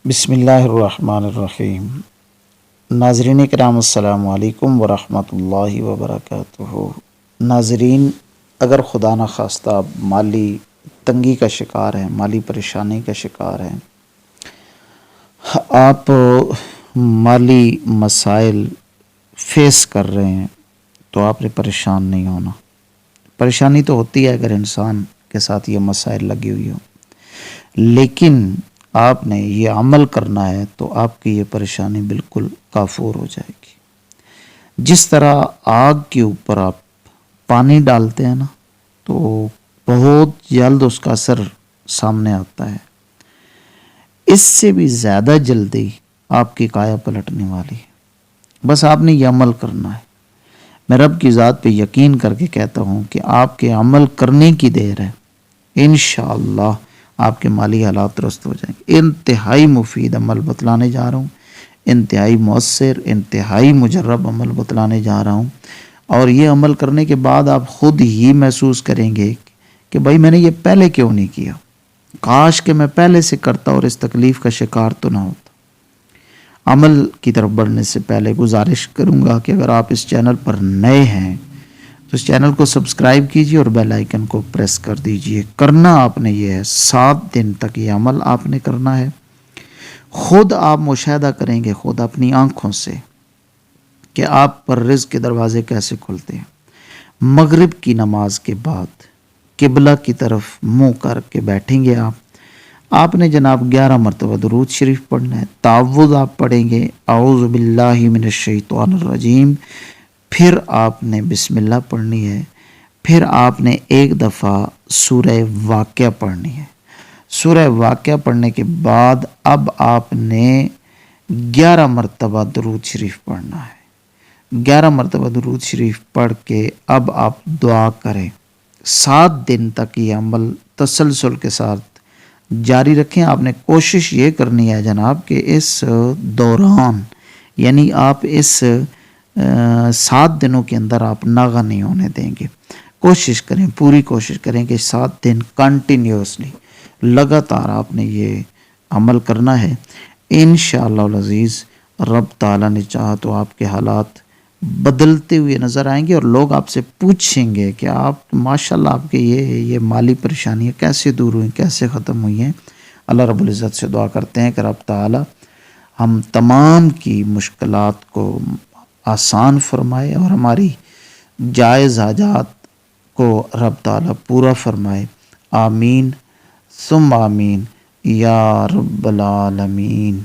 بسم اللہ الرحمن الرحیم۔ ناظرین کرام السلام علیکم ورحمۃ اللہ وبرکاتہ۔ ناظرین، اگر خدا نخواستہ آپ مالی تنگی کا شکار ہیں، مالی پریشانی کا شکار ہیں، آپ مالی مسائل فیس کر رہے ہیں، تو آپ نے پریشان نہیں ہونا۔ پریشانی تو ہوتی ہے اگر انسان کے ساتھ یہ مسائل لگی ہوئی ہوں، لیکن آپ نے یہ عمل کرنا ہے تو آپ کی یہ پریشانی بالکل کافور ہو جائے گی۔ جس طرح آگ کے اوپر آپ پانی ڈالتے ہیں نا، تو بہت جلد اس کا اثر سامنے آتا ہے، اس سے بھی زیادہ جلدی آپ کی کایا پلٹنے والی ہے۔ بس آپ نے یہ عمل کرنا ہے۔ میں رب کی ذات پہ یقین کر کے کہتا ہوں کہ آپ کے عمل کرنے کی دیر ہے، انشاءاللہ آپ کے مالی حالات درست ہو جائیں گے۔ انتہائی مفید عمل بتلانے جا رہا ہوں، انتہائی مؤثر، انتہائی مجرب عمل بتلانے جا رہا ہوں، اور یہ عمل کرنے کے بعد آپ خود ہی محسوس کریں گے کہ بھائی میں نے یہ پہلے کیوں نہیں کیا، کاش کہ میں پہلے سے کرتا اور اس تکلیف کا شکار تو نہ ہوتا۔ عمل کی طرف بڑھنے سے پہلے گزارش کروں گا کہ اگر آپ اس چینل پر نئے ہیں تو اس چینل کو سبسکرائب کیجیے اور بیل آئیکن کو پریس کر دیجیے۔ کرنا آپ نے یہ ہے، 7 دن تک یہ عمل آپ نے کرنا ہے۔ خود آپ مشاہدہ کریں گے، خود اپنی آنکھوں سے، کہ آپ پر رزق کے دروازے کیسے کھلتے ہیں۔ مغرب کی نماز کے بعد قبلہ کی طرف منہ کر کے بیٹھیں گے آپ نے جناب 11 مرتبہ درود شریف پڑھنا ہے۔ تعوذ آپ پڑھیں گے، اعوذ باللہ من الشیطان الرجیم، پھر آپ نے بسم اللہ پڑھنی ہے، پھر آپ نے ایک دفعہ سورہ واقعہ پڑھنی ہے۔ سورہ واقعہ پڑھنے کے بعد اب آپ نے 11 مرتبہ درود شریف پڑھنا ہے۔ 11 مرتبہ درود شریف پڑھ کے اب آپ دعا کریں۔ 7 دن تک یہ عمل تسلسل کے ساتھ جاری رکھیں۔ آپ نے کوشش یہ کرنی ہے جناب کہ اس دوران، یعنی آپ اس 7 دنوں کے اندر آپ ناغہ نہیں ہونے دیں گے۔ کوشش کریں، پوری کوشش کریں کہ 7 دن کنٹینیوسلی لگاتار آپ نے یہ عمل کرنا ہے۔ انشاءاللہ العزیز رب تعالیٰ نے چاہا تو آپ کے حالات بدلتے ہوئے نظر آئیں گے، اور لوگ آپ سے پوچھیں گے کہ آپ ماشاءاللہ آپ کے یہ مالی پریشانیاں کیسے دور ہوئیں، کیسے ختم ہوئی ہیں۔ اللہ رب العزت سے دعا کرتے ہیں کہ رب تعالیٰ ہم تمام کی مشکلات کو آسان فرمائے اور ہماری جائز حاجات کو رب تعالیٰ پورا فرمائے۔ آمین ثم آمین یا رب العالمین۔